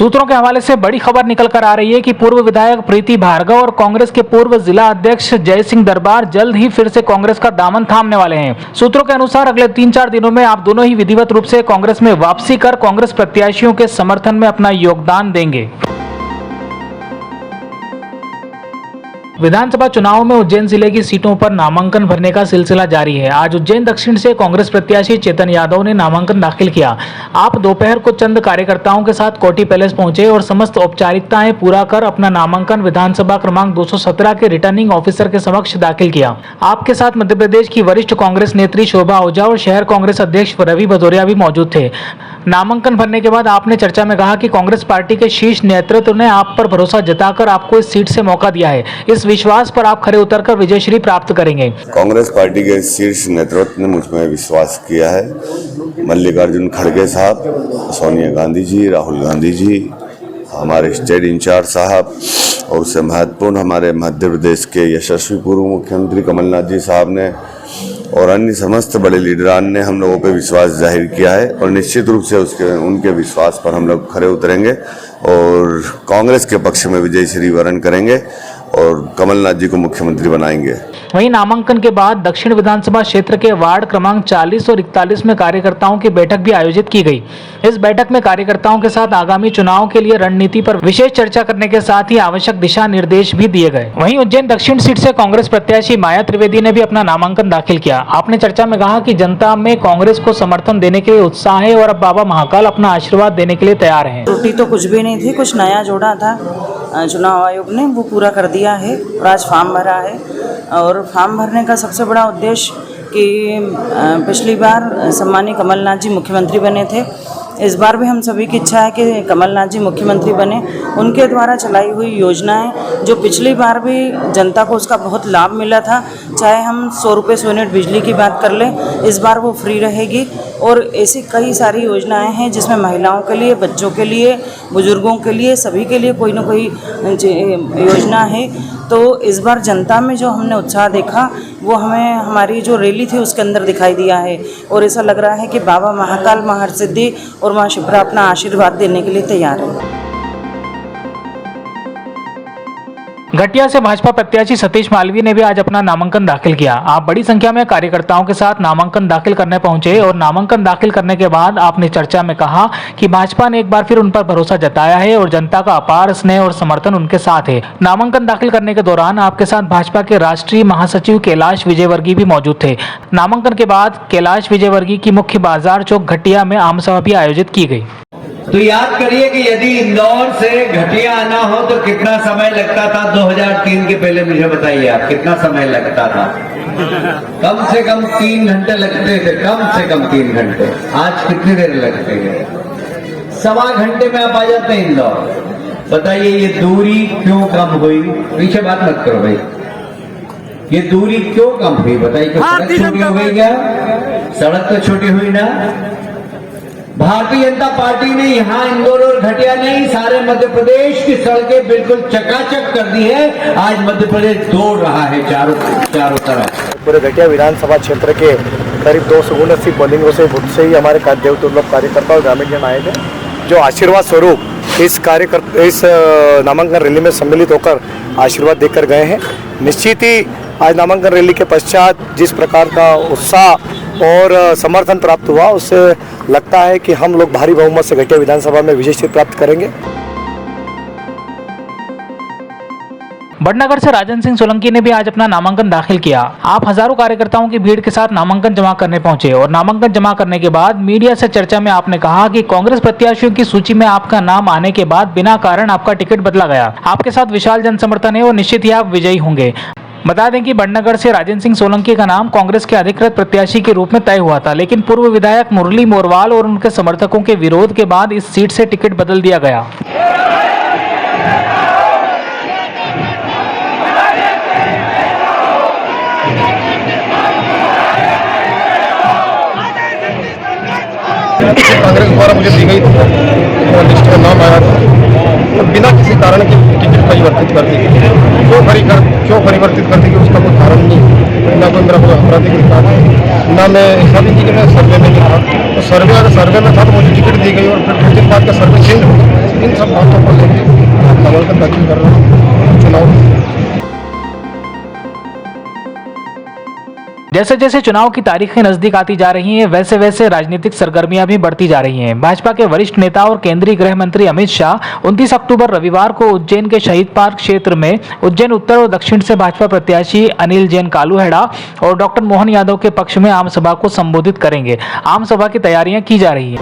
सूत्रों के हवाले से बड़ी खबर निकल कर आ रही है कि पूर्व विधायक प्रीति भार्गव और कांग्रेस के पूर्व जिला अध्यक्ष जय सिंह दरबार जल्द ही फिर से कांग्रेस का दामन थामने वाले हैं। सूत्रों के अनुसार अगले 3-4 दिनों में आप दोनों ही विधिवत रूप से कांग्रेस में वापसी कर कांग्रेस प्रत्याशियों के समर्थन में अपना योगदान देंगे। विधानसभा चुनाव में उज्जैन जिले की सीटों पर नामांकन भरने का सिलसिला जारी है। आज उज्जैन दक्षिण से कांग्रेस प्रत्याशी चेतन यादव ने नामांकन दाखिल किया। आप दोपहर को चंद कार्यकर्ताओं के साथ कोठी पैलेस पहुंचे और समस्त औपचारिकताएं पूरा कर अपना नामांकन विधानसभा क्रमांक 217 के रिटर्निंग ऑफिसर के समक्ष दाखिल किया। आपके साथ मध्य प्रदेश की वरिष्ठ कांग्रेस नेत्री शोभा ओझा और शहर कांग्रेस अध्यक्ष रवि भदौरिया भी मौजूद थे। नामांकन भरने के बाद आपने चर्चा में कहा कि कांग्रेस पार्टी के शीर्ष नेतृत्व ने आप पर भरोसा जताकर आपको इस सीट से मौका दिया है। इस विश्वास पर आप खरे उतरकर विजयश्री प्राप्त करेंगे। कांग्रेस पार्टी के शीर्ष नेतृत्व ने मुझ में विश्वास किया है। मल्लिकार्जुन खड़गे साहब, सोनिया गांधी जी, राहुल गांधी जी, हमारे स्टेट इंचार्ज साहब और उससे महत्वपूर्ण हमारे मध्य प्रदेश के यशस्वी पूर्व मुख्यमंत्री कमलनाथ जी साहब ने और अन्य समस्त बड़े लीडरान ने हम लोगों पे विश्वास जाहिर किया है और निश्चित रूप से उनके विश्वास पर हम लोग खरे उतरेंगे और कांग्रेस के पक्ष में विजयश्री वरण करेंगे और कमलनाथ जी को मुख्यमंत्री बनाएंगे। वहीं नामांकन के बाद दक्षिण विधानसभा क्षेत्र के वार्ड क्रमांक 40 और 41 में कार्यकर्ताओं की बैठक भी आयोजित की गई। इस बैठक में कार्यकर्ताओं के साथ आगामी चुनाव के लिए रणनीति पर विशेष चर्चा करने के साथ ही आवश्यक दिशा निर्देश भी दिए गए। वहीं उज्जैन दक्षिण सीट से कांग्रेस प्रत्याशी माया त्रिवेदी ने भी अपना नामांकन दाखिल किया। आपने चर्चा में कहा कि जनता में कांग्रेस को समर्थन देने के लिए उत्साह है और अब बाबा महाकाल अपना आशीर्वाद देने के लिए तैयार है। त्रुटि तो कुछ भी नहीं थी, कुछ नया जोड़ा था चुनाव आयोग ने, वो पूरा कर दिया है और आज फॉर्म भरा है। और फॉर्म भरने का सबसे बड़ा उद्देश्य कि पिछली बार सम्मानीय कमलनाथ जी मुख्यमंत्री बने थे, इस बार भी हम सभी की इच्छा है कि कमलनाथ जी मुख्यमंत्री बने। उनके द्वारा चलाई हुई योजनाएं जो पिछली बार भी जनता को उसका बहुत लाभ मिला था, चाहे हम 100 रुपये 100 यूनिट बिजली की बात कर लें, इस बार वो फ्री रहेगी। और ऐसी कई सारी योजनाएं हैं जिसमें महिलाओं के लिए, बच्चों के लिए, बुजुर्गों के लिए, सभी के लिए कोई ना कोई योजना है। तो इस बार जनता में जो हमने उत्साह देखा वो हमें हमारी जो रैली थी उसके अंदर दिखाई दिया है और ऐसा लग रहा है कि बाबा महाकाल, महासिद्धि और माँ शिप्रा अपना आशीर्वाद देने के लिए तैयार है। घटिया से भाजपा प्रत्याशी सतीश मालवीय ने भी आज अपना नामांकन दाखिल किया। आप बड़ी संख्या में कार्यकर्ताओं के साथ नामांकन दाखिल करने पहुंचे और नामांकन दाखिल करने के बाद आपने चर्चा में कहा कि भाजपा ने एक बार फिर उन पर भरोसा जताया है और जनता का अपार स्नेह और समर्थन उनके साथ है। नामांकन दाखिल करने के दौरान आपके साथ भाजपा के राष्ट्रीय महासचिव कैलाश विजयवर्गीय भी मौजूद थे। नामांकन के बाद कैलाश विजयवर्गीय की मुख्य बाजार चौक घटिया में आमसभा भी आयोजित की गई। तो याद करिए कि यदि इंदौर से घटिया आना हो तो कितना समय लगता था 2003 के पहले, मुझे बताइए आप कितना समय लगता था? कम से कम 3 घंटे लगते थे, कम से कम 3 घंटे। आज कितनी देर लगते हैं? 1.25 घंटे में आप आ जाते हैं इंदौर। बताइए ये दूरी क्यों कम हुई? पीछे बात मत करो भाई, ये दूरी क्यों कम हुई बताइए? सड़क छोटी हो गई क्या? सड़क तो छोटी हुई ना। भारतीय जनता पार्टी ने यहाँ इंदौर और घटिया नहीं, सारे मध्य प्रदेश की सड़कें बिल्कुल चकाचक कर दी है। आज मध्य प्रदेश दौड़ रहा है चारों तरफ। पूरे घटिया विधानसभा क्षेत्र के करीब 279 पोलिंगों से बुथ से ही हमारे देवदुर्लभ कार्यकर्ता और ग्रामीण जन आए थे, जो आशीर्वाद स्वरूप इस नामांकन रैली में सम्मिलित होकर आशीर्वाद देकर गए हैं। निश्चित ही आज नामांकन रैली के पश्चात जिस प्रकार का उत्साह और समर्थन प्राप्त हुआ, उससे लगता है कि हम लोग भारी बहुमत से घटिया विधानसभा में विजय प्राप्त करेंगे। बड़नगर से राजन सिंह सोलंकी ने भी आज अपना नामांकन दाखिल किया। आप हजारों कार्यकर्ताओं की भीड़ के साथ नामांकन जमा करने पहुंचे और नामांकन जमा करने के बाद मीडिया से चर्चा में आपने कहा कि कांग्रेस प्रत्याशियों की सूची में आपका नाम आने के बाद बिना कारण आपका टिकट बदला गया। आपके साथ विशाल जन समर्थन है और निश्चित ही आप विजयी होंगे। बता दें कि बड़नगर से राजन सिंह सोलंकी का नाम कांग्रेस के अधिकृत प्रत्याशी के रूप में तय हुआ था, लेकिन पूर्व विधायक मुरली मोरवाल और उनके समर्थकों के विरोध के बाद इस सीट से टिकट बदल दिया गया। कांग्रेस द्वारा मुझे दी गई लिस्ट में नाम आया था, तो बिना किसी कारण के टिकट परिवर्तित कर दी। क्यों परिवर्तित कर दी कि उसका कोई कारण नहीं, ना कोई मेरा कोई आपराधिक रिकॉर्ड है, ना मैं ऐसा भी कि मैं सर्वे में नहीं था। तो सर्वे में था तो मुझे टिकट दी गई और फिर कुछ दिन बाद का सर्वे चेंज हो गया। इन सब बातों को लेकर नामांकन दाखिल कर रहा हूँ चुनाव। जैसे जैसे चुनाव की तारीखें नजदीक आती जा रही हैं, वैसे वैसे राजनीतिक सरगर्मियां भी बढ़ती जा रही हैं। भाजपा के वरिष्ठ नेता और केंद्रीय गृह मंत्री अमित शाह 29 अक्टूबर रविवार को उज्जैन के शहीद पार्क क्षेत्र में उज्जैन उत्तर और दक्षिण से भाजपा प्रत्याशी अनिल जैन कालूहेड़ा और डॉक्टर मोहन यादव के पक्ष में आम सभा को संबोधित करेंगे। आम सभा की तैयारियां की जा रही है।